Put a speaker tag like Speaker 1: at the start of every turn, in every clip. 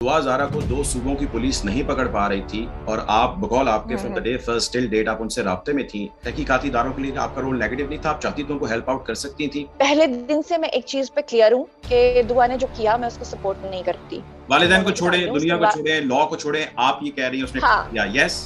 Speaker 1: दुआ ज़ारा को 2 सूबों की पुलिस नहीं पकड़ पा रही थी और आप बकौल आपके from the day first till date आप उनसे राब्ते में थी। तहकीकाती इदारों के लिए आपका रोल नेगेटिव नहीं था, आप चाहती तो उनको हेल्प आउट कर सकती थी।
Speaker 2: पहले दिन से मैं एक चीज पे क्लियर हूँ कि दुआ ने जो किया मैं उसको सपोर्ट नहीं करती।
Speaker 1: वालिदैन को
Speaker 2: मैं
Speaker 1: छोड़े,
Speaker 2: बताती हूँ
Speaker 1: दुनिया
Speaker 2: उसके
Speaker 1: को
Speaker 2: बाद।
Speaker 1: छोड़े, लॉ को छोड़े, आप ये कह रही हैं उसने ठीक
Speaker 2: हाँ
Speaker 1: किया। यस,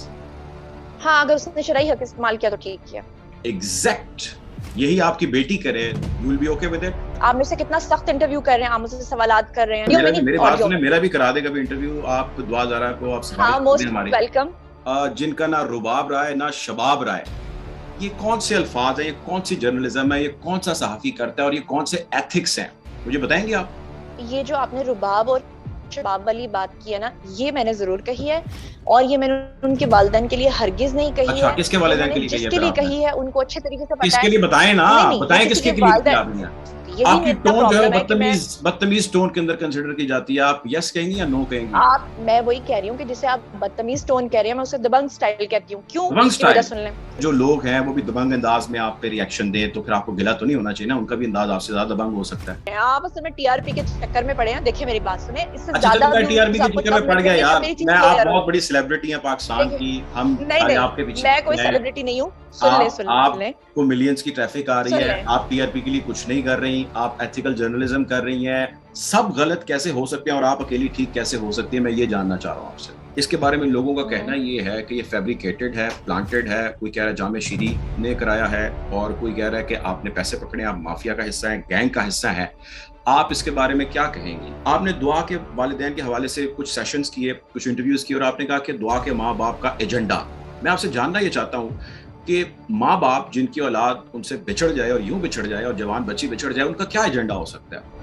Speaker 2: हाँ, अगर उसने शरई हक इस्तेमाल किया तो ठीक किया।
Speaker 1: एग्जैक्ट यही आपकी बेटी करे, you will be okay with it.
Speaker 2: आप मेरे से कितना सख्त इंटरव्यू कर रहे हैं, आप मुझसे सवालात कर रहे हैं।
Speaker 1: मेरी बात
Speaker 2: ऑडियो।
Speaker 1: सुने, मेरा भी करा दे कभी इंटरव्यू। आप दुआ ज़ारा को आप सिफारिश
Speaker 2: हाँ,
Speaker 1: कर दें
Speaker 2: मोस्ट
Speaker 1: हमारी।
Speaker 2: वेलकम।
Speaker 1: जिनका ना रुबाब राय ना शबाब राय, ये कौन से अल्फाज हैं, ये कौन सी जर्नलिज्म है, ये कौन सा सहाफी करता है और ये कौन से एथिक्स हैं, मुझे बताएंगे आप?
Speaker 2: ये जो आपने रुबाब और शबाब वाली बात की है ना, ये मैंने जरूर कही है। और ये मैंने उनके वालिदैन के लिए हरगिज नहीं कही
Speaker 1: अच्छा,
Speaker 2: है।
Speaker 1: किसके
Speaker 2: ये
Speaker 1: वालिदैन के
Speaker 2: मैंने
Speaker 1: लिए कही है
Speaker 2: जिसके
Speaker 1: फिर
Speaker 2: लिए
Speaker 1: आपने?
Speaker 2: कही है उनको अच्छे तरीके से पता
Speaker 1: किसके
Speaker 2: है।
Speaker 1: लिए बताएं ना,
Speaker 2: नहीं नहीं, ये
Speaker 1: बताएं
Speaker 2: किसी
Speaker 1: किसके
Speaker 2: के
Speaker 1: लिए कही
Speaker 2: वालिदैन।
Speaker 1: आपने?
Speaker 2: यही
Speaker 1: आपकी
Speaker 2: मेरा
Speaker 1: टोन जो है वो
Speaker 2: प्रॉब्लम है कि मैं
Speaker 1: बदतमीज टोन के अंदर कंसिडर की जाती है। आप यस कहेंगी या नो कहेंगी?
Speaker 2: मैं वही कह रही हूँ कि जिसे आप बदतमीज टोन कह रहे हैं, मैं उसे दबंग स्टाइल कहती हूँ। क्यों?
Speaker 1: दबंग
Speaker 2: इसकी वजह
Speaker 1: स्टाइल।
Speaker 2: सुन लें।
Speaker 1: जो लोग हैं वो भी दबंग अंदाज में आप पे रिएक्शन दें तो फिर आपको गिला तो नहीं होना चाहिए ना, उनका भी अंदाज आपसे ज्यादा दबंग हो सकता है।
Speaker 2: आप असल में टीआरपी के चक्कर में पड़े हैं। देखिए मेरी बात सुने, इससे
Speaker 1: अच्छा चलो,
Speaker 2: ज्यादा
Speaker 1: मैं टीआरपी
Speaker 2: व्यूज
Speaker 1: के
Speaker 2: आपको
Speaker 1: चक्कर में
Speaker 2: तब
Speaker 1: पड़ गया
Speaker 2: मिलेंगे जब
Speaker 1: यार।
Speaker 2: मेरी चीज
Speaker 1: मैं, आप
Speaker 2: क्लियर
Speaker 1: बहुत
Speaker 2: होगी।
Speaker 1: बड़ी सेलिब्रिटी हैं पाकिस्तान
Speaker 2: देखिए,
Speaker 1: की, हम
Speaker 2: नहीं
Speaker 1: सारे
Speaker 2: नहीं,
Speaker 1: आपके पीछे
Speaker 2: मैं कोई
Speaker 1: हैं।
Speaker 2: सेलिब्रिटी नहीं हूँ। सुन लें, सुन लें,
Speaker 1: आपको मिलियंस की ट्रैफिक आ रही
Speaker 2: सुन
Speaker 1: है,
Speaker 2: लें।
Speaker 1: आप टीआरपी के लिए कुछ नहीं कर रही, आप एथिकल जर्नलिज्म कर रही हैं। सब गलत कैसे हो सकते हैं और आप अकेली ठीक कैसे हो सकती है, मैं ये जानना चाह रहा हूँ आपसे। इसके बारे में लोगों का कहना ये है कि ये फैब्रिकेटेड है, प्लांटेड है। कोई कह रहा है जामे शीरी ने कराया है और कोई कह रहा है कि आपने पैसे पकड़े, आप माफिया का हिस्सा है, गैंग का हिस्सा है। आप इसके बारे में क्या कहेंगी? आपने दुआ के वालिदैन के हवाले से कुछ सेशंस किए, कुछ इंटरव्यूज किए और आपने कहा कि दुआ के माँ बाप का एजेंडा। मैं आपसे जानना ये चाहता हूँ कि माँ बाप जिनकी औलाद उनसे बिछड़ जाए और यूं बिछड़ जाए और जवान बच्ची बिछड़ जाए, उनका क्या एजेंडा हो सकता है?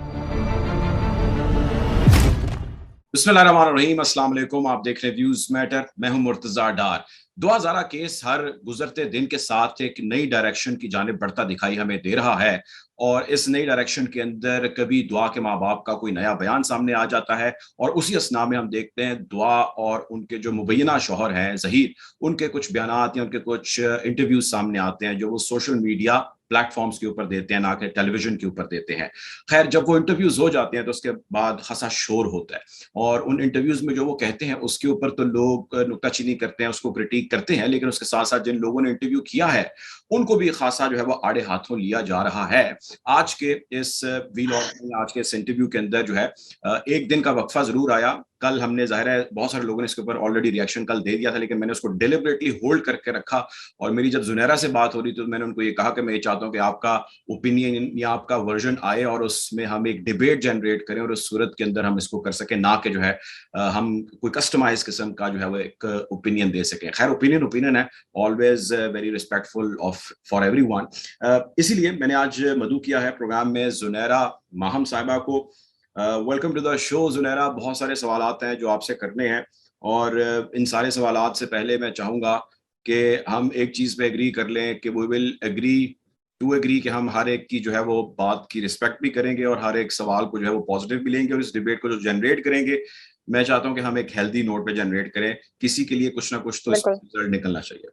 Speaker 1: बिस्मिल्लाहिर्रहमानिर्रहीम, अस्सलाम वालेकुम। आप देख रहे हैं व्यूज मैटर, मैं हूं मुर्तजा डार। दुआ ज़ारा केस हर गुजरते दिन के साथ एक नई डायरेक्शन की जानिब बढ़ता दिखाई हमें दे रहा है और इस नई डायरेक्शन के अंदर कभी दुआ के माँ बाप का कोई नया बयान सामने आ जाता है और उसी असना में हम देखते हैं दुआ और उनके जो मुबैना शौहर हैं ज़हीर, उनके कुछ बयानात या उनके कुछ इंटरव्यूज सामने आते हैं जो वो सोशल मीडिया प्लेटफॉर्म्स के ऊपर देते हैं, ना कि टेलीविजन के ऊपर देते हैं। खैर, जब वो इंटरव्यूज हो जाते हैं तो उसके बाद खासा शोर होता है और उन इंटरव्यूज में जो वो कहते हैं उसके ऊपर तो लोग नुक्ताचीनी करते हैं, उसको क्रिटिक करते हैं, लेकिन उसके साथ साथ जिन लोगों ने इंटरव्यू किया है उनको भी खासा जो है वो आड़े हाथों लिया जा रहा है। आज के इस वीलॉग में, आज के इस इंटरव्यू के अंदर जो है एक दिन का वक्फा जरूर आया। कल हमने, जाहिर है बहुत सारे लोगों ने इसके ऊपर ऑलरेडी रिएक्शन कल दे दिया था, लेकिन मैंने उसको डिलिबरेटली होल्ड करके रखा और मेरी जब जुनैरा से बात हो रही तो मैंने उनको ये कहा कि मैं ये चाहता हूं कि आपका ओपिनियन या आपका वर्जन आए और उसमें हम एक डिबेट जनरेट करें और उस सूरत के अंदर हम इसको कर सकें, ना कि जो है हम कोई कस्टमाइज किस्म का जो है वो एक ओपिनियन दे सकें। खैर, ओपिनियन ओपिनियन है, always very respectful of for everyone. इसीलिए मैंने आज मदू किया है प्रोग्राम में जुनैरा माहम साहिबा को। Welcome to the show Junaira. बहुत सारे सवालात हैं जो आपसे करने हैं और इन सारे सवालात से पहले मैं चाहूँगा कि हम एक चीज़ पे एग्री कर लें कि we will agree to agree कि हम हर एक की जो है वो बात की रिस्पेक्ट भी करेंगे और हर एक सवाल को जो है वो पॉजिटिव भी लेंगे और इस डिबेट को जो जनरेट करेंगे, मैं चाहता हूँ कि हम एक हेल्दी नोट पे जनरेट करें। किसी के लिए कुछ ना कुछ तो इस
Speaker 2: बिल्कुल
Speaker 1: रिजल्ट निकलना चाहिए।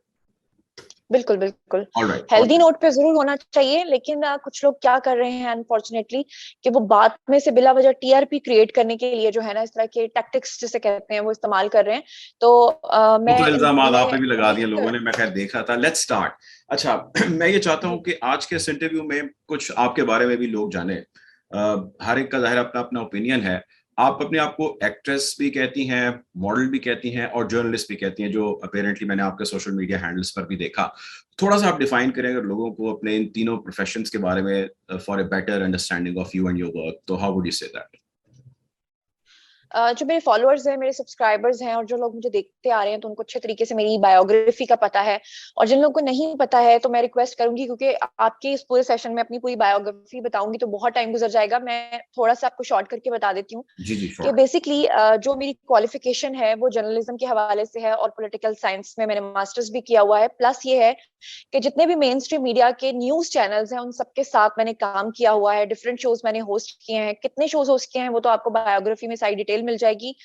Speaker 2: बिल्कुल बिल्कुल।
Speaker 1: ऑलराइट,
Speaker 2: हेल्दी नोट पे जरूर होना चाहिए, लेकिन कुछ लोग क्या कर रहे हैं अनफॉर्चुनेटली कि वो बात में से बिला वजह टीआरपी क्रिएट करने के लिए जो है ना, इस तरह के टैक्टिक्स जिसे कहते हैं वो इस्तेमाल कर रहे हैं। तो
Speaker 1: वो तो
Speaker 2: मैं
Speaker 1: इल्जाम आप पे भी लगा दिए लोगों
Speaker 2: उम्मीद।
Speaker 1: ने, मैं खैर देख रहा था। Let's start. अच्छा, मैं ये चाहता हूँ कि आज के इस इंटरव्यू में कुछ आपके बारे में भी लोग जाने। हर एक का जाहिर अपना अपना ओपिनियन है। आप अपने आप को एक्ट्रेस भी कहती हैं, मॉडल भी कहती हैं और जर्नलिस्ट भी कहती हैं, जो अपेरेंटली मैंने आपके सोशल मीडिया हैंडल्स पर भी देखा। थोड़ा सा आप डिफाइन करें अगर लोगों को अपने इन तीनों प्रोफेशंस के बारे में, for a better understanding of you and your work, तो how would you say that?
Speaker 2: जो मेरे फॉलोअर्स हैं, मेरे सब्सक्राइबर्स हैं और जो लोग मुझे देखते आ रहे हैं, तो उनको अच्छे तरीके से मेरी बायोग्राफी का पता है। और जिन लोगों को नहीं पता है तो मैं रिक्वेस्ट करूंगी, क्योंकि आपके इस पूरे सेशन में अपनी पूरी बायोग्राफी बताऊंगी तो बहुत टाइम गुजर जाएगा। मैं थोड़ा सा आपको शॉर्ट करके बता देती हूँ
Speaker 1: जी जी,
Speaker 2: कि
Speaker 1: श्योर।
Speaker 2: बेसिकली जो मेरी क्वालिफिकेशन है वो जर्नलिज्म के हवाले से है और पॉलिटिकल साइंस में मैंने मास्टर्स भी किया हुआ है। प्लस ये है कि जितने भी मेन स्ट्रीम मीडिया के न्यूज चैनल्स हैं उन सबके साथ मैंने काम किया हुआ है। डिफरेंट शोज मैंने होस्ट किए हैं। कितने शोज होस्ट किए हैं वो तो आपको बायोग्राफी में सारी डिटेल डिटेल मिल जाएगी।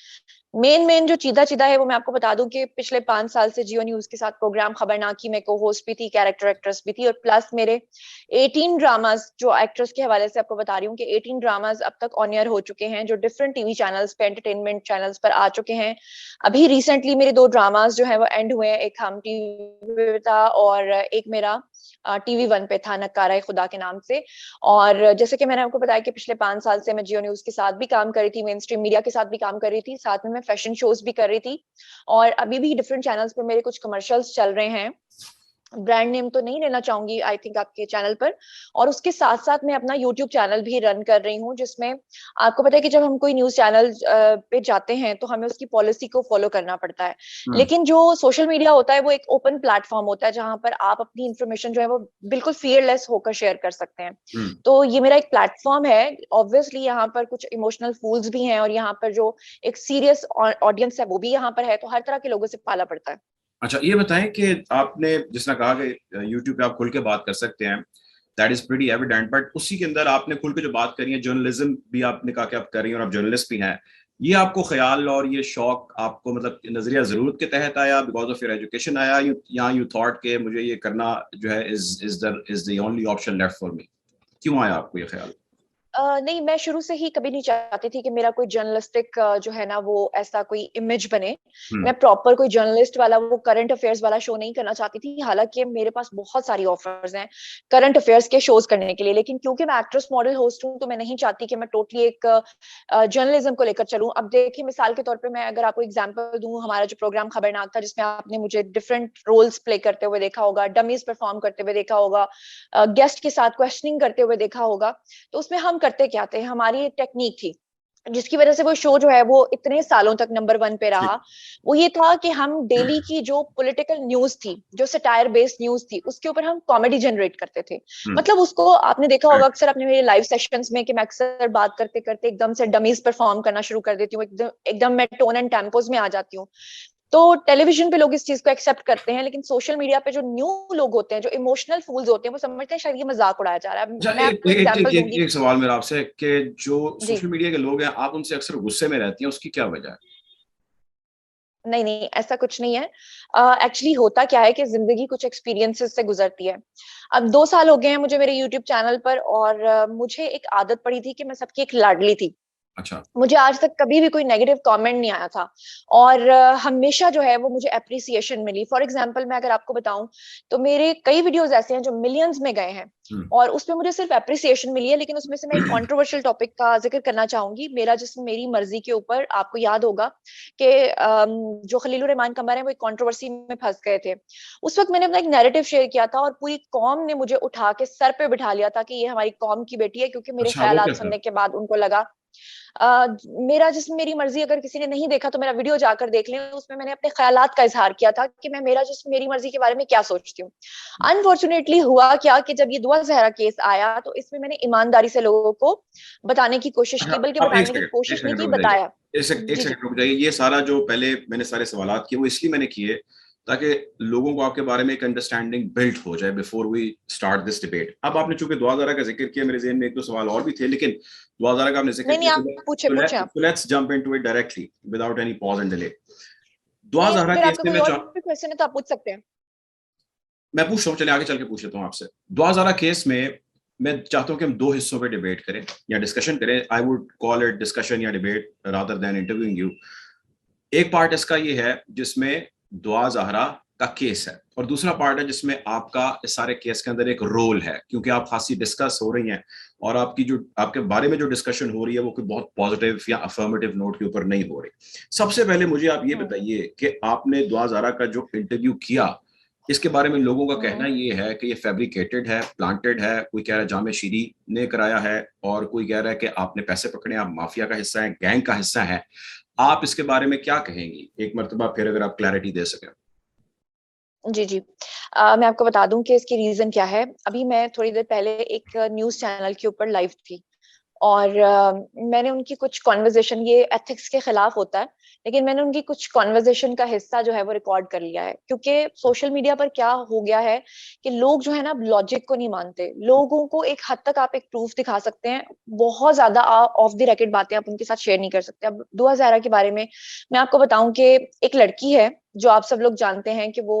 Speaker 2: मेन जो चीदा चीदा है वो मैं आपको बता दूं कि पिछले 5 साल से जियो न्यूज के साथ प्रोग्राम खबरनाकी में को होस्ट भी थी, कैरेक्टर एक्ट्रेस भी थी, और प्लस मेरे 18 ड्रामास, जो एक्ट्रेस के हवाले से आपको बता रही हूँ कि 18 ड्रामास अब तक ऑन एयर हो चुके हैं, जो डिफरेंट टीवी चैनल्स पे, एंटरटेनमेंट चैनल्स पर आ चुके हैं। अभी रिसेंटली मेरे 2 ड्रामास जो है वो एंड हुए हैं, एक हम टीवी पे था और एक मेरा TV1 पे था, नकारा खुदा के नाम से। और जैसे कि मैंने आपको बताया कि पिछले 5 साल से मैं जियो न्यूज के साथ भी काम कर रही थी, मेन स्ट्रीम मीडिया के साथ भी काम कर रही थी, साथ में मैं फैशन शोज भी कर रही थी, और अभी भी डिफरेंट चैनल्स पर मेरे कुछ कमर्शियल्स चल रहे हैं। ब्रांड नेम तो नहीं लेना चाहूंगी आई थिंक आपके चैनल पर। और उसके साथ साथ मैं अपना यूट्यूब चैनल भी रन कर रही हूँ, जिसमें आपको पता है कि जब हम कोई न्यूज चैनल पे जाते हैं तो हमें उसकी पॉलिसी को फॉलो करना पड़ता है, लेकिन जो सोशल मीडिया होता है वो एक ओपन प्लेटफॉर्म होता है जहां पर आप अपनी इंफॉर्मेशन जो है वो बिल्कुल फियरलेस होकर शेयर कर सकते हैं। तो ये मेरा एक प्लेटफॉर्म है। ऑब्वियसली यहाँ पर कुछ इमोशनल फूल्स भी हैं, और यहाँ पर जो एक सीरियस ऑडियंस है वो भी यहाँ पर है, तो हर तरह के लोगों से पाला पड़ता है।
Speaker 1: अच्छा, ये बताएं कि आपने जिसने कहा कि YouTube पे आप खुल के बात कर सकते हैं, that is pretty evident, but उसी के अंदर आपने खुल के जो बात करी है, जर्नलिज्म भी आपने कहा कि आप कर रही हैं और आप जर्नलिस्ट भी हैं, ये आपको ख्याल और ये शौक आपको मतलब नजरिया जरूरत के तहत आया, बिकॉज ऑफ योर एजुकेशन आया, या यू थॉट के मुझे ये करना जो है is the only option left for me? क्यों आया आपको ये ख्याल?
Speaker 2: नहीं, मैं शुरू से ही कभी नहीं चाहती थी कि मेरा कोई जर्नलिस्टिक जो है ना वो ऐसा कोई इमेज बने। मैं प्रॉपर कोई जर्नलिस्ट वाला वो करंट अफेयर्स वाला शो नहीं करना चाहती थी, हालांकि मेरे पास बहुत सारी ऑफर्स हैं करंट अफेयर्स के शोज करने के लिए, लेकिन क्योंकि मैं एक्ट्रेस मॉडल होस्ट हूँ तो मैं नहीं चाहती कि मैं टोटली एक जर्नलिज्म को लेकर चलूँ। अब देखिए, मिसाल के तौर पर मैं अगर आपको एग्जाम्पल दूं, हमारा जो प्रोग्राम खबरनाक था जिसमें आपने मुझे डिफरेंट रोल्स प्ले करते हुए देखा होगा, डमीज परफॉर्म करते हुए देखा होगा, गेस्ट के साथ क्वेश्चनिंग करते हुए देखा होगा, तो उसमें हम करते क्या थे, हमारी एक टेक्निक थी जिसकी वजह से वो शो जो है वो इतने सालों तक नंबर 1 पे रहा। वो ये था कि हम डेली की जो पॉलिटिकल न्यूज थी, जो सटायर बेस्ड न्यूज थी, उसके ऊपर हम कॉमेडी जनरेट करते थे। मतलब उसको आपने देखा होगा अक्सर अपने मेरे लाइव सेशंस में कि मैं अक्सर बात करते करते एकदम से डमीज परफॉर्म करना शुरू कर देती हूँ, एकदम मैं टोन एंड टेम्पोज में आ जाती हूँ। तो टेलीविजन पे लोग इस चीज को एक्सेप्ट करते हैं, लेकिन सोशल मीडिया पे जो न्यू लोग होते हैं, जो इमोशनल फूल्स होते हैं, वो समझते हैं शायद ये मजाक उड़ाया जा रहा है। मैं आपको एग्जांपल दूंगी।
Speaker 1: एक सवाल मेरा आपसे कि जो
Speaker 2: जी,
Speaker 1: सोशल मीडिया के लोग हैं, आप उनसे अक्सर गुस्से में रहती हैं, उसकी क्या वजह है?
Speaker 2: नहीं नहीं, ऐसा कुछ नहीं है। एक्चुअली होता क्या है कि जिंदगी कुछ एक्सपीरियंसेस से गुजरती है। अब 2 साल हो गए हैं मुझे मेरे यूट्यूब चैनल पर, और मुझे एक आदत पड़ी थी कि मैं सबकी एक लाडली थी।
Speaker 1: अच्छा।
Speaker 2: मुझे आज तक कभी भी कोई नेगेटिव कमेंट नहीं आया था, और हमेशा जो है वो मुझे अप्रिसिएशन मिली। फॉर एग्जांपल मैं अगर आपको बताऊं तो मेरे कई वीडियोस ऐसे हैं जो मिलियंस में गए हैं, और उसमें मुझे सिर्फ अप्रिसिएशन मिली है। लेकिन उसमें से मैं एक कंट्रोवर्शियल टॉपिक का जिक्र करना चाहूंगी, मेरा जिस्म मेरी मर्जी के ऊपर। आपको याद होगा कि जो खलीलुर रहमान कमर है वो एक कंट्रोवर्सी में फंस गए थे। उस वक्त मैंने अपना एक नैरेटिव शेयर किया था, और पूरी कौम ने मुझे उठा के सर पे बिठा लिया था कि ये हमारी कौम की बेटी है, क्योंकि मेरे
Speaker 1: अच्छा, वो क्या
Speaker 2: ख्यालात
Speaker 1: था?
Speaker 2: सुनने के बाद उनको लगा मेरा जिस्म मेरी मर्जी, अगर किसी ने नहीं देखा तो मेरा वीडियो जाकर देख लें, उसमें मैंने अपने ख्यालात का इजहार किया था कि मैं मेरा जिस्म मेरी मर्जी के बारे में क्या सोचती हूँ। अनफॉर्चुनेटली हुआ क्या कि जब ये दुआ जहरा केस आया तो इसमें मैंने ईमानदारी से लोगों को बताने की कोशिश
Speaker 1: अच्छा,
Speaker 2: की, बल्कि
Speaker 1: आप
Speaker 2: बताने की कोशिश नहीं की,
Speaker 1: रुक जाइए।
Speaker 2: बताया।
Speaker 1: एक
Speaker 2: जी जी
Speaker 1: सेकंड रुक जाइए। ये सारा जो पहले मैंने सारे सवालात किए वो इसलिए मैंने किए ताकि लोगों को आपके बारे में एक अंडरस्टैंडिंग बिल्ड हो जाए before we start this debate. अब आपने चूंकि दुआ ज़रा का जिक्र किया, मेरे ज़हन में एक दो सवाल और भी थे, लेकिन दुआ ज़रा का आपने जिक्र
Speaker 2: नहीं नहीं,
Speaker 1: किया,
Speaker 2: आप पूछे पूछे आप।
Speaker 1: तो let's jump into it directly without any pause and delay. दुआ
Speaker 2: नहीं,
Speaker 1: ज़हरा
Speaker 2: अगर
Speaker 1: केस
Speaker 2: आपका
Speaker 1: में
Speaker 2: कोई और भी क्वेश्चन है तो आप पूछ सकते हैं।
Speaker 1: मैं पूछता हूँ, चलिए आगे चल के पूछ लेता हूँ आपसे। दुआ ज़हरा केस में मैं चाहता हूँ कि हम दो हिस्सों पे डिबेट करें या डिस्कशन करें। I would call it discussion या debate rather than interviewing you. एक पार्ट इसका ये है जिसमें दुआ ज़हरा का केस है, और दूसरा पार्ट है जिसमें आपका इस सारे केस के अंदर एक रोल है, क्योंकि आप खासी डिस्कस हो रही हैं और आपकी जो आपके बारे में जो डिस्कशन हो रही है वो कोई बहुत पॉजिटिव या अफर्मेटिव नोट के ऊपर नहीं हो रही। सबसे पहले मुझे आप ये बताइए कि आपने दुआ ज़हरा का जो इंटरव्यू किया, इसके बारे में लोगों का कहना ये है कि ये फैब्रिकेटेड है, प्लांटेड है। कोई कह रहा है जामे शीरी ने कराया है, और कोई कह रहा है कि आपने पैसे पकड़े, आप माफिया का हिस्सा है, गैंग का हिस्सा है। आप इसके बारे में क्या कहेंगी, एक मर्तबा फिर अगर आप क्लैरिटी दे सकें?
Speaker 2: जी जी। मैं आपको बता दूं कि इसकी रीजन क्या है। अभी मैं थोड़ी देर पहले एक न्यूज चैनल के ऊपर लाइव थी, और मैंने उनकी कुछ कॉन्वर्जेशन, ये एथिक्स के खिलाफ होता है, लेकिन मैंने उनकी कुछ कॉन्वर्जेशन का हिस्सा जो है वो रिकॉर्ड कर लिया है। क्योंकि सोशल मीडिया पर क्या हो गया है कि लोग जो है ना लॉजिक को नहीं मानते। लोगों को एक हद तक आप एक प्रूफ दिखा सकते हैं, बहुत ज्यादा ऑफ द रेकॉर्ड बातें आप उनके साथ शेयर नहीं कर सकते। अब दुआ ज़हरा के बारे में मैं आपको बताऊं कि एक लड़की है जो आप सब लोग जानते हैं कि वो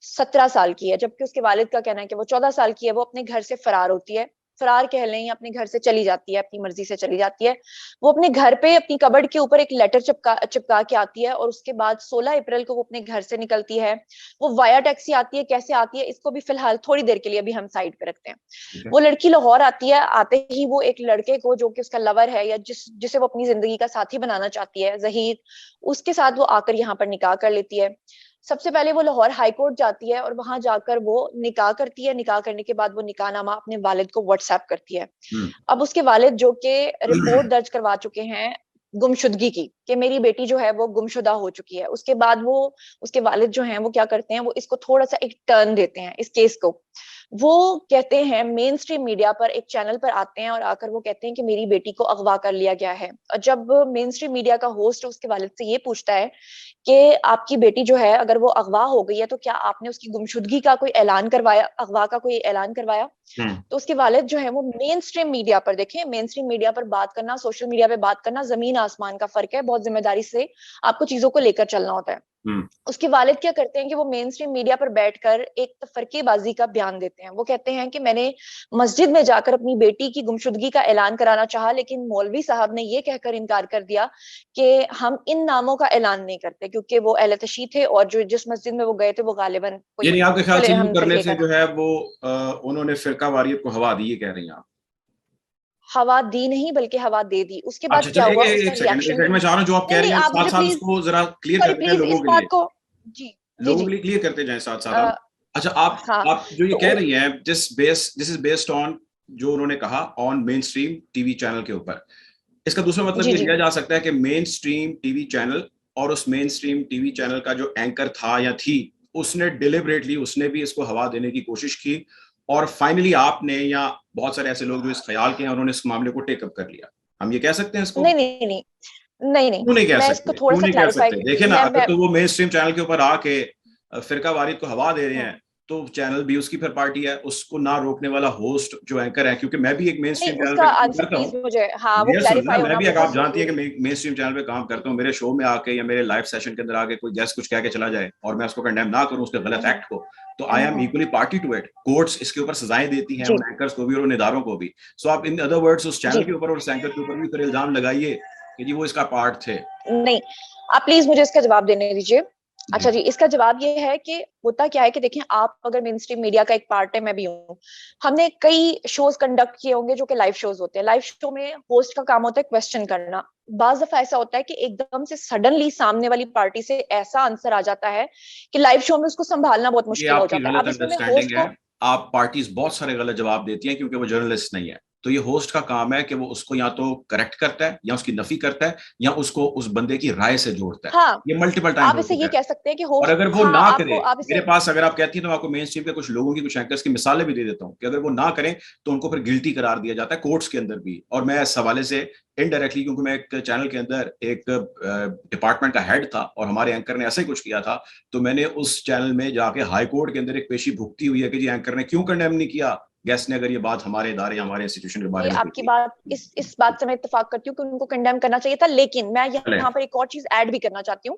Speaker 2: 17 साल की है, जबकि उसके वालिद का कहना है कि वो 14 साल की है। वो अपने घर से फरार होती है, फरार कह लें, या अपने घर से चली जाती है, अपनी मर्जी से चली जाती है। वो अपने घर पे अपनी कबर्ड के ऊपर एक लेटर चिपका के आती है, और उसके बाद 16 अप्रैल को वो अपने घर से निकलती है। वो वाया टैक्सी आती है, कैसे आती है इसको भी फिलहाल थोड़ी देर के लिए भी हम साइड पे रखते हैं। वो लड़की लाहौर आती है, आते ही वो एक लड़के को जो कि उसका लवर है, या जिसे वो अपनी जिंदगी का साथी बनाना चाहती है, जहीर, उसके साथ वो आकर यहाँ पर निकाह कर लेती है। सबसे पहले वो लाहौर हाई कोर्ट जाती है और वहां जाकर वो निकाह करती है। निकाह करने के बाद वो निकाहनामा अपने वालिद को व्हाट्सएप करती है। अब उसके वालिद जो कि रिपोर्ट दर्ज करवा चुके हैं गुमशुदगी की, कि मेरी बेटी जो है वो गुमशुदा हो चुकी है, उसके बाद वो, उसके वालिद जो हैं वो क्या करते हैं, वो इसको थोड़ा सा एक टर्न देते हैं इस केस को। वो कहते हैं मेन स्ट्रीम मीडिया पर एक चैनल पर आते हैं और आकर वो कहते हैं कि मेरी बेटी को अगवा कर लिया गया है। और जब मेन स्ट्रीम मीडिया का होस्ट उसके वालिद से ये पूछता है कि आपकी बेटी जो है अगर वो अगवा हो गई है तो क्या आपने उसकी गुमशुदगी का कोई ऐलान करवाया, अगवा का कोई ऐलान करवाया? तो उसके वालिद जो है वो मेन स्ट्रीम मीडिया पर, देखें मेन स्ट्रीम मीडिया पर बात करना, सोशल मीडिया पे बात करना, जमीन आसमान का फर्क है। बहुत जिम्मेदारी से आपको चीजों को लेकर चलना होता है। उसके वालिद क्या करते हैं कि वो मेन स्ट्रीम मीडिया पर बैठकर एक तफरकेबाजी का बयान देते हैं। वो कहते हैं कि मैंने मस्जिद में जाकर अपनी बेटी की गुमशुदगी का ऐलान कराना चाहा, लेकिन मौलवी साहब ने ये कहकर इनकार कर दिया कि हम इन नामों का ऐलान नहीं करते, क्योंकि वो अहले तशी थे और जो जिस मस्जिद में वो गए थे वो गालिबन कोई,
Speaker 1: यानी आपके ख्याल
Speaker 2: चले
Speaker 1: से यूं
Speaker 2: हम
Speaker 1: करने
Speaker 2: फिरके
Speaker 1: से
Speaker 2: का
Speaker 1: जो
Speaker 2: नाम,
Speaker 1: है वो उन्होंने फिरका वारियत को हवा दी, ये कह रही हैं आप?
Speaker 2: हवा दी नहीं बल्कि हवा दे दी। उसके बाद
Speaker 1: अच्छा
Speaker 2: क्या
Speaker 1: चलो,
Speaker 2: हुआ,
Speaker 1: एक
Speaker 2: उसका
Speaker 1: एक सेकंड,
Speaker 2: रिएक्शन भी,
Speaker 1: मैं चाह रहा हूँ जो आप कह
Speaker 2: नहीं
Speaker 1: रही
Speaker 2: नहीं
Speaker 1: हैं
Speaker 2: आप
Speaker 1: साथ
Speaker 2: मुझे
Speaker 1: साथ
Speaker 2: प्लीज,
Speaker 1: उसको जरा क्लियर
Speaker 2: सॉरी
Speaker 1: करते जाएं
Speaker 2: प्लीज
Speaker 1: लोगों
Speaker 2: इस
Speaker 1: के
Speaker 2: बात
Speaker 1: लिए,
Speaker 2: को, जी जी
Speaker 1: लोगों
Speaker 2: जी,
Speaker 1: के लिए क्लियर करते जाएं साथ साथ
Speaker 2: आ,
Speaker 1: आप। अच्छा,
Speaker 2: हाँ
Speaker 1: आप जो ये कह
Speaker 2: तो
Speaker 1: रही हैं, दिस इज बेस्ड ऑन, जो उन्होंने कहा, on main stream TV channel के ऊपर। इसका दूसरा मतलब
Speaker 2: जी
Speaker 1: ये
Speaker 2: जी
Speaker 1: लिया जा सकता है कि मेन स्ट्रीम टीवी चैनल और उस मेन स्ट्रीम टीवी चैनल का जो एंकर था या थी, उसने डिलिबरेटली, उसने भी इसको हवा देने की कोशिश की, और फाइनली आपने या बहुत सारे ऐसे लोग जो इस ख्याल के हैं, उन्होंने इस मामले को टेकअप कर लिया। हम ये कह सकते हैं इसको?
Speaker 2: नहीं नहीं नहीं नहीं नहीं,
Speaker 1: क्यों नहीं कह
Speaker 2: मैं इसको
Speaker 1: सकते,
Speaker 2: थोड़ा
Speaker 1: क्यों
Speaker 2: सा
Speaker 1: नहीं कह
Speaker 2: क्लैरिफाई,
Speaker 1: सकते? देखिए ना, अगर
Speaker 2: मैं
Speaker 1: तो वो मेन स्ट्रीम चैनल के ऊपर आके फिरका वारिद को हवा दे रहे
Speaker 2: हम्म,
Speaker 1: हैं, तो चैनल भी उसकी फिर पार्टी है, उसको ना रोकने वाला होस्ट जो एंकर है, क्योंकि मैं भी एक मेन
Speaker 2: नहीं
Speaker 1: स्ट्रीम चैनल
Speaker 2: उसका
Speaker 1: पे काम
Speaker 2: आंसर
Speaker 1: करता हूँ।
Speaker 2: प्लीज मुझे, हाँ वो
Speaker 1: मेरा सुनना,
Speaker 2: क्लैरिफाई
Speaker 1: मैं
Speaker 2: होना
Speaker 1: भी, अगर
Speaker 2: बहुत
Speaker 1: आप जानती है
Speaker 2: जरूरी
Speaker 1: कि
Speaker 2: है।
Speaker 1: मैं मेन स्ट्रीम चैनल पे काम करता हूँ, मेरे शो में आके या मेरे लाइव सेशन के अंदर आके कोई गेस्ट कुछ कह के चला जाए और मैं उसको कंडेम ना करूँ, उसके गलत
Speaker 2: हम्म,
Speaker 1: एक्ट को, तो I am equally party to it. Courts इसके ऊपर सजाएं देती हैं
Speaker 2: जी
Speaker 1: उन एंकर्स को भी और उन इदारों को भी। सो आप इन अदर वर्ड्स उस चैनल
Speaker 2: जी,
Speaker 1: के ऊपर और उस एंकर के ऊपर भी फिर इल्जाम लगाइए कि जी वो इसका पार्ट थे।
Speaker 2: नहीं आप प्लीज मुझे इसका जवाब देने दीजिए।
Speaker 1: जी
Speaker 2: अच्छा जी, इसका जवाब ये है कि होता क्या है कि देखें, आप अगर मेन स्ट्रीम मीडिया का एक पार्ट है, मैं भी हूँ, हमने कई शोज कंडक्ट किए होंगे जो कि लाइव शोज होते हैं। लाइव शो में होस्ट का काम होता है क्वेश्चन करना। बाज दफा ऐसा होता है कि एकदम से सडनली सामने वाली पार्टी से ऐसा आंसर आ जाता है कि लाइव शो में उसको संभालना बहुत
Speaker 1: ये
Speaker 2: मुश्किल हो
Speaker 1: आपकी
Speaker 2: जाता है।
Speaker 1: गलत
Speaker 2: अब इसमें मैं
Speaker 1: अंडरस्टैंडिंग
Speaker 2: होस्ट
Speaker 1: है।
Speaker 2: को,
Speaker 1: आप पार्टीज बहुत सारे गलत जवाब देती हैं क्योंकि वो जर्नलिस्ट नहीं है। तो ये होस्ट का काम है कि वो उसको या तो करेक्ट करता है या उसकी नफी करता है या उसको उस बंदे की राय से जोड़ता है।
Speaker 2: हाँ
Speaker 1: ये मल्टीपल टाइम
Speaker 2: आप
Speaker 1: हो
Speaker 2: इसे
Speaker 1: चुका
Speaker 2: ये
Speaker 1: है।
Speaker 2: कह सकते हैं कि
Speaker 1: और
Speaker 2: होस्ट,
Speaker 1: अगर वो
Speaker 2: हाँ
Speaker 1: ना करे,
Speaker 2: आपको, आप
Speaker 1: मेरे
Speaker 2: इसे,
Speaker 1: पास अगर आप कहती हैं तो मैं आपको मेन स्ट्रीम के कुछ लोगों की, कुछ एंकर्स की मिसालें भी दे देता हूँ कि अगर वो ना करें तो उनको फिर गिल्टी करार दिया जाता है कोर्ट्स के अंदर भी। और मैं इस हवाले से इनडायरेक्टली, क्योंकि मैं एक चैनल के अंदर एक डिपार्टमेंट का हेड था और हमारे एंकर ने ऐसा ही कुछ किया था, तो मैंने उस चैनल में जाके हाई कोर्ट के अंदर एक पेशी भुगती हुई है कि जी एंकर ने क्यों कंडेम नहीं किया गेस्ट ने, अगर ये बात हमारे इदारे या हमारे इंस्टीट्यूशन के बारे
Speaker 2: ये
Speaker 1: में की
Speaker 2: आपकी
Speaker 1: थी।
Speaker 2: बात, इस बात से मैं इत्तेफाक करती हूँ कि उनको कंडेम करना चाहिए था। लेकिन मैं
Speaker 1: चलें।
Speaker 2: यहाँ पर एक और चीज ऐड भी करना चाहती हूँ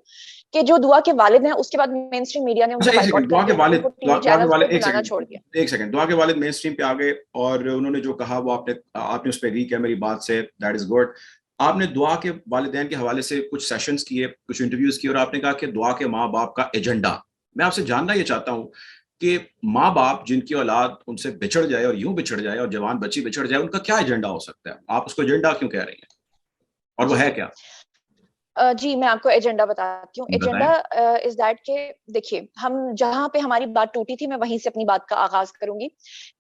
Speaker 2: कि जो दुआ के वालिद हैं उसके बाद मेन स्ट्रीम मीडिया ने
Speaker 1: अच्छा
Speaker 2: उनको
Speaker 1: एक सेकंड,
Speaker 2: बाइकआउट कर
Speaker 1: दुआ के
Speaker 2: दिया,
Speaker 1: वालिद,
Speaker 2: उनको टीवी
Speaker 1: दुआ के
Speaker 2: चैनल्स पे
Speaker 1: वालिद, एक
Speaker 2: बुलाना
Speaker 1: सेकंड,
Speaker 2: छोड़ दिया।
Speaker 1: एक सेकंड, दुआ के वालिद मेन स्ट्रीम पे आ गए और उन्होंने जो कहा वो आपने आपने उस पर एग्री किया मेरी बात से, दैट इज गुड। आपने दुआ के वालिदैन के हवाले से कुछ सेशंस किए, कुछ इंटरव्यूज किए और आपने कहा कि दुआ के माँ बाप का एजेंडा, मैं आपसे जानना ये चाहता हूँ कि माँ बाप जिनकी औलाद उनसे बिछड़ जाए और यूं बिछड़ जाए और जवान बच्ची बिछड़ जाए, उनका क्या एजेंडा हो सकता है? आप उसको एजेंडा क्यों कह रही हैं और वो
Speaker 2: जी
Speaker 1: है
Speaker 2: जी,
Speaker 1: क्या?
Speaker 2: जी, मैं आपको एजेंडा बताती हूँ।
Speaker 1: बताएं।
Speaker 2: एजेंडा इज दैट के देखिए, हम जहाँ पे हमारी बात टूटी थी, मैं वहीं से अपनी बात का आगाज करूंगी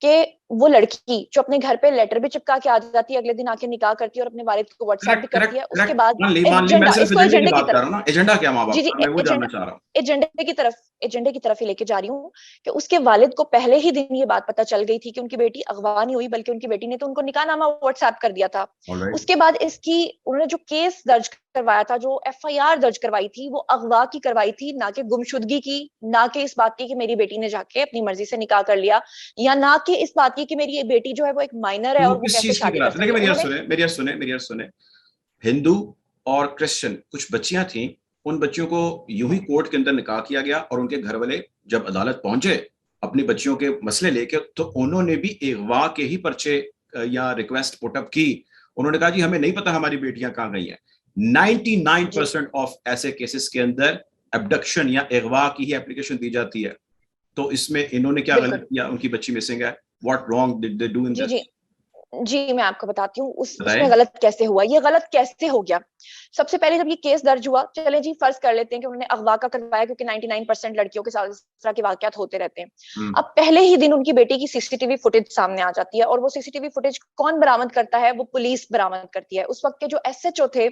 Speaker 2: कि वो लड़की जो अपने घर पे लेटर भी चिपका के आ जाती है, अगले दिन आके निकाह करती है और अपने वालिद को व्हाट्सएप भी
Speaker 1: करेक्ट
Speaker 2: करती
Speaker 1: करेक्ट
Speaker 2: है, उसके
Speaker 1: करेक्ट,
Speaker 2: बाद
Speaker 1: मान ली, मैं
Speaker 2: एजेंडा,
Speaker 1: सिर्फ
Speaker 2: इसको
Speaker 1: एजेंडे की
Speaker 2: एजेंडे की
Speaker 1: बात कर रहा
Speaker 2: तरफ,
Speaker 1: हूँ ना, एजेंडा क्या माँ बाप
Speaker 2: जी जी,
Speaker 1: का, मैं वो जानना चाह रहा हूँ।
Speaker 2: एजेंडे की तरफ ही लेके जा रही हूँ कि उसके वालिद को पहले ही दिन ये बात पता चल गई थी कि उनकी बेटी अगवा नहीं हुई, बल्कि उनकी बेटी ने तो उनको निकाहनामा व्हाट्सएप कर दिया था।
Speaker 1: ऑलराइट।
Speaker 2: उसके बाद इसकी उन्होंने जो केस दर्ज करवाया था, जो एफआईआर दर्ज करवाई थी, वो अगवा की करवाई थी, ना कि गुमशुदगी की, ना कि इस बात की कि मेरी बेटी ने जाके अपनी मर्जी से निकाह कर लिया, या ना कि इस बात की कि मेरी ये बेटी जो है वो एक माइनर है
Speaker 1: वो
Speaker 2: और वो
Speaker 1: किस
Speaker 2: कैसे
Speaker 1: चीज की
Speaker 2: शादी कर
Speaker 1: कराते,
Speaker 2: सकती
Speaker 1: देखिए
Speaker 2: है।
Speaker 1: मेरी यार
Speaker 2: उन्होंने
Speaker 1: सुने, मेरी यार सुने, हिंदू और क्रिश्चियन कुछ बच्चियां थीं, उन बच्चियों को यूं ही कोर्ट के अंदर निकाह किया गया, और उनके घर वाले जब अदालत पहुंचे अपनी बच्चियों के मसले लेके, तो उन्होंने भी अगवा के ही पर्चे या रिक्वेस्ट पुटअप की। उन्होंने कहा जी हमें नहीं पता हमारी बेटियां कहाँ गई हैं।
Speaker 2: जी
Speaker 1: 99% ऑफ ऐसे केसेस के अंदर अबडक्शन या अगवा की ही एप्लीकेशन दी जाती है। तो इसमें इन्होंने क्या
Speaker 2: बिल्कुल।
Speaker 1: गलत किया, उनकी बच्ची मिसिंग है, what wrong did they do in
Speaker 2: जी
Speaker 1: दिस?
Speaker 2: जी जी, मैं आपको बताती हूँ उसमें
Speaker 1: बताएं।
Speaker 2: गलत कैसे हुआ, ये गलत कैसे हो गया। सबसे पहले जब ये केस दर्ज हुआ, चले जी फर्ज कर लेते हैं कि उन्होंने अगवा का करवाया, क्योंकि 99% लड़कियों के साथ इस तरह के वाकयात होते रहते हैं।
Speaker 1: हम्म।
Speaker 2: अब पहले ही दिन उनकी बेटी की सीसीटीवी फुटेज सामने आ जाती है, और वो सीसीटीवी फुटेज कौन बरामद करता है? वो पुलिस बरामद करती है। उस वक्त के जो एसएचओ थे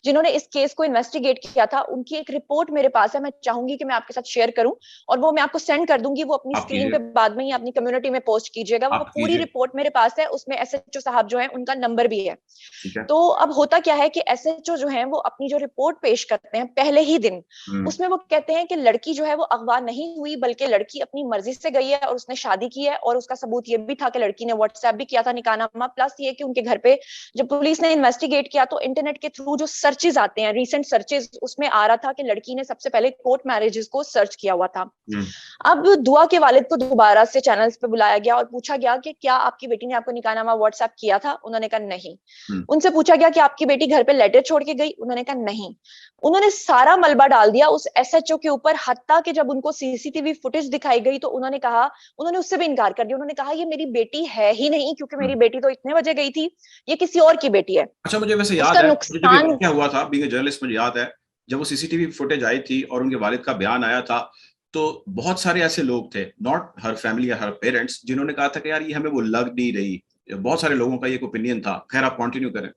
Speaker 2: जिन्होंने इस केस को इन्वेस्टिगेट किया था, उनकी एक रिपोर्ट मेरे पास है, मैं चाहूंगी कि मैं आपके साथ शेयर करूं, और वो मैं आपको सेंड कर दूंगी, वो अपनी
Speaker 1: आप
Speaker 2: स्क्रीन
Speaker 1: कीजिए,
Speaker 2: पे बाद में ही अपनी कम्युनिटी में पोस्ट कीजिएगा। वो
Speaker 1: आप
Speaker 2: पूरी
Speaker 1: कीजिए।
Speaker 2: रिपोर्ट मेरे पास है, उसमें एसएचओ साहब जो है उनका नंबर भी है।
Speaker 1: ठीक है।
Speaker 2: तो अब होता क्या है कि एसएचओ जो है वो अपनी जो रिपोर्ट पेश करते हैं पहले ही दिन,
Speaker 1: हम्म।
Speaker 2: उसमें वो कहते हैं कि लड़की जो है वो अगवा नहीं हुई, बल्कि लड़की अपनी मर्जी से गई है और उसने शादी की है, और उसका सबूत ये भी था कि लड़की ने व्हाट्सएप भी किया था निकाहनामा, प्लस ये कि उनके घर पे जब पुलिस ने इन्वेस्टिगेट किया तो इंटरनेट के थ्रू जो सर्चेज आते हैं, रीसेंट सर्चेज, उसमें आ रहा था कि लड़की ने सबसे पहले कोर्ट मैरिजेस को सर्च किया हुआ था।
Speaker 1: हम्म।
Speaker 2: अब दुआ के वालिद को दोबारा से चैनल्स पे बुलाया गया और पूछा गया कि क्या आपकी बेटी ने आपको निकाहनामा व्हाट्सएप किया था? उन्होंने कहा नहीं।
Speaker 1: हम्म।
Speaker 2: उनसे पूछा गया कि आपकी बेटी घर पे लेटर छोड़ के गई? उन्होंने कहा नहीं। उन्होंने सारा मलबा डाल दिया उस एसएचओ के ऊपर, हत्ता कि जब उनको सीसीटीवी फुटेज दिखाई गई तो उन्होंने उससे भी इनकार कर दिया। उन्होंने कहा ये मेरी बेटी है ही नहीं, क्योंकि मेरी
Speaker 1: हम्म।
Speaker 2: बेटी तो इतने बजे गई थी, ये किसी और की बेटी है।
Speaker 1: अच्छा, मुझे वैसे याद
Speaker 2: उसका
Speaker 1: है, मुझे जब ये
Speaker 2: नुकसान,
Speaker 1: वाकया हुआ था, बीइंग अ जर्नलिस्ट, मुझे याद है जब वो सीसीटीवी फुटेज आई थी और उनके वालिद का बयान आया था, तो बहुत सारे ऐसे लोग थे, नॉट हर फैमिली या हर पेरेंट्स, जिन्होंने कहा था कि यार ये हमें वो लग नहीं रही। बहुत सारे लोगों का ये ओपिनियन था। खैर, आप कंटिन्यू करें।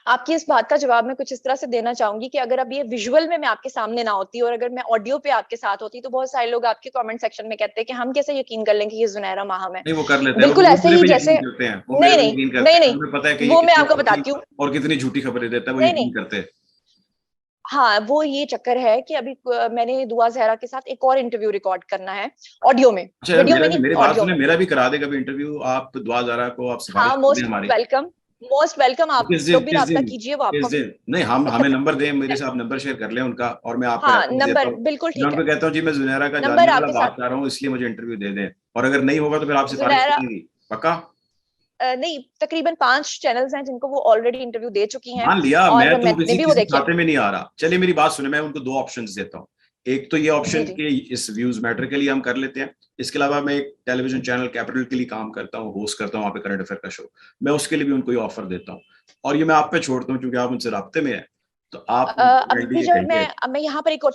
Speaker 2: आपकी इस बात का जवाब मैं कुछ इस तरह से देना चाहूंगी कि अगर अब ये विजुअल में मैं आपके सामने ना होती और अगर मैं ऑडियो पे आपके साथ होती, तो बहुत सारे लोग आपके कमेंट सेक्शन में कहते हैं कि हम कैसे यकीन कर लें कि ये जुनैरा माहम है।
Speaker 1: नहीं, वो कर लेते हैं,
Speaker 2: बिल्कुल
Speaker 1: वो
Speaker 2: ऐसे
Speaker 1: मेरे
Speaker 2: ही
Speaker 1: पे यकीन
Speaker 2: जैसे,
Speaker 1: करते हैं, वो मेरे
Speaker 2: नहीं
Speaker 1: पे
Speaker 2: नहीं
Speaker 1: यकीन करते
Speaker 2: नहीं
Speaker 1: हैं,
Speaker 2: नहीं,
Speaker 1: उन्हें पता है कि ये
Speaker 2: वो मैं
Speaker 1: कितनी
Speaker 2: आपको
Speaker 1: सच्ची
Speaker 2: बताती हूँ।
Speaker 1: और कितनी झूठी खबरें देता है, वो
Speaker 2: नहीं
Speaker 1: यकीन
Speaker 2: नहीं,
Speaker 1: करते हैं।
Speaker 2: हाँ वो ये चक्कर है कि अभी मैंने दुआ जहरा के साथ एक और इंटरव्यू रिकॉर्ड करना है, ऑडियो में,
Speaker 1: अच्छा यार,
Speaker 2: वीडियो में नहीं,
Speaker 1: मेरी बात
Speaker 2: ऑडियो
Speaker 1: सुने,
Speaker 2: में।
Speaker 1: मेरा भी करा दे कभी इंटरव्यू, आप दुआ जरा को आप सिफारिश
Speaker 2: हाँ,
Speaker 1: कर दें
Speaker 2: मोस्ट
Speaker 1: हमारी।
Speaker 2: Welcome, most welcome.
Speaker 1: तो
Speaker 2: आप
Speaker 1: किस दिन,
Speaker 2: लोग भी
Speaker 1: किस
Speaker 2: राब्ता
Speaker 1: दिन,
Speaker 2: कीजिए, वो
Speaker 1: किस
Speaker 2: आपको
Speaker 1: दिन? नहीं, हम हमें नंबर दें, मेरे से आप नंबर शेयर कर लें उनका, और मैं आपका
Speaker 2: हाँ,
Speaker 1: रेफरेंस देता
Speaker 2: नंबर
Speaker 1: हूँ।
Speaker 2: बिल्कुल
Speaker 1: मैं
Speaker 2: ठीक है।
Speaker 1: उनको कहता हूँ जी मैं जुनैरा का
Speaker 2: नंबर
Speaker 1: जानने वाला
Speaker 2: आपके साथ,
Speaker 1: बात कर रहा हूँ, इसलिए मुझे इंटरव्यू दे दें, और अगर नहीं होगा तो फिर आप सिफारिश
Speaker 2: जुनैरा,
Speaker 1: करेंगी पक्का?
Speaker 2: नहीं, तकरीबन 5 चैनल्स हैं जिनको वो ऑलरेडी इंटरव्यू दे चुकी हैं,
Speaker 1: मान लिया, मैं
Speaker 2: और
Speaker 1: तो
Speaker 2: मैंने
Speaker 1: किसी
Speaker 2: भी वो
Speaker 1: किसी
Speaker 2: देखे हैं।
Speaker 1: खाते में नहीं आ रहा। चलिए मेरी बात सुने, मैं उनको दो ऑप्शंस देता हूँ। एक तो ये
Speaker 2: जी
Speaker 1: ऑप्शन
Speaker 2: जी।
Speaker 1: के इस व्यूज मैटर के लिए हम कर लेते हैं। इसके अलावा मैं एक टेलीविजन चैनल कैपिटल के लिए काम करता हूँ, होस्ट करता हूँ वहाँ पे करंट अफेयर का शो, मैं उसके लिए भी उनको ये ऑफर देता हूँ। और ये मैं आप पे छोड़ता हूँ क्योंकि आप उनसे राब्ते में है, तो आप
Speaker 2: अभी
Speaker 1: ये
Speaker 2: जब
Speaker 1: कहिए।
Speaker 2: मैं यहाँ पर एक और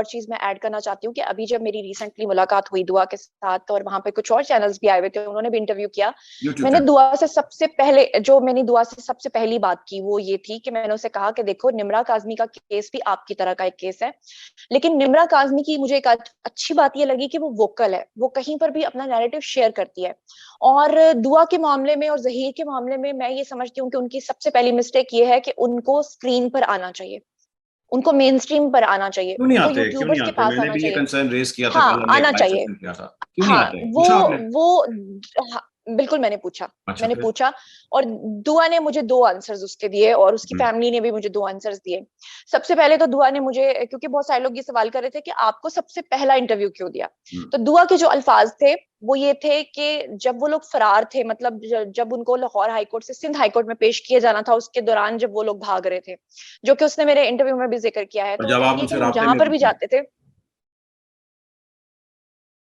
Speaker 2: चीज मैं ऐड करना चाहती हूँ कि अभी जब मेरी रिसेंटली मुलाकात हुई दुआ के साथ, और वहां पे कुछ और चैनल्स भी आए हुए थे, उन्होंने भी इंटरव्यू किया।
Speaker 1: यूट्यूब
Speaker 2: मैंने
Speaker 1: चैनल।
Speaker 2: दुआ से सबसे पहली बात की वो ये थी कि मैंने उसे कहा कि देखो, निम्रा काजमी का केस भी आपकी तरह का एक केस है, लेकिन निम्रा काजमी की मुझे एक अच्छी बात ये लगी कि वो वोकल है, वो कहीं पर भी अपना नैरेटिव शेयर करती है। और दुआ के मामले में और जहीर के मामले में मैं ये समझती हूँ कि उनकी सबसे पहली मिस्टेक ये है कि उनको स्क्रीन पर आना चाहिए, उनको मेन स्ट्रीम पर आना चाहिए,
Speaker 1: क्यों नहीं
Speaker 2: उनको
Speaker 1: आते, क्यों नहीं
Speaker 2: यूट्यूबर्स के
Speaker 1: आते?
Speaker 2: पास
Speaker 1: मैंने
Speaker 2: आना
Speaker 1: भी ये
Speaker 2: चाहिए।
Speaker 1: कंसर्न रेज किया था, कल
Speaker 2: हाँ,
Speaker 1: हमने एक
Speaker 2: आना
Speaker 1: लाइव
Speaker 2: चाहिए।
Speaker 1: सेशन किया था, क्यों नहीं
Speaker 2: हाँ,
Speaker 1: आते, पूछा आपने?
Speaker 2: हाँ, बिल्कुल मैंने पूछा,
Speaker 1: अच्छा,
Speaker 2: मैंने
Speaker 1: फिर?
Speaker 2: पूछा, और दुआ ने मुझे 2 आंसर्स उसके दिए, और उसकी
Speaker 1: हम्म।
Speaker 2: फैमिली ने भी मुझे 2 आंसर्स दिए। सबसे पहले तो दुआ ने मुझे, क्योंकि बहुत सारे लोग ये सवाल कर रहे थे कि आपको सबसे पहला इंटरव्यू क्यों दिया,
Speaker 1: हम्म।
Speaker 2: तो दुआ के जो अल्फाज थे वो ये थे कि जब वो लोग फरार थे, मतलब जब उनको लाहौर हाईकोर्ट से सिंध हाईकोर्ट में पेश किया जाना था, उसके दौरान जब वो लोग भाग रहे थे, जो कि उसने मेरे इंटरव्यू में भी जिक्र किया है,
Speaker 1: और
Speaker 2: तो वो
Speaker 1: जब आप
Speaker 2: कहती है कि
Speaker 1: उनसे
Speaker 2: हम
Speaker 1: राब्ते
Speaker 2: जहां
Speaker 1: में
Speaker 2: पर
Speaker 1: होती
Speaker 2: भी
Speaker 1: थी,
Speaker 2: जाते थे,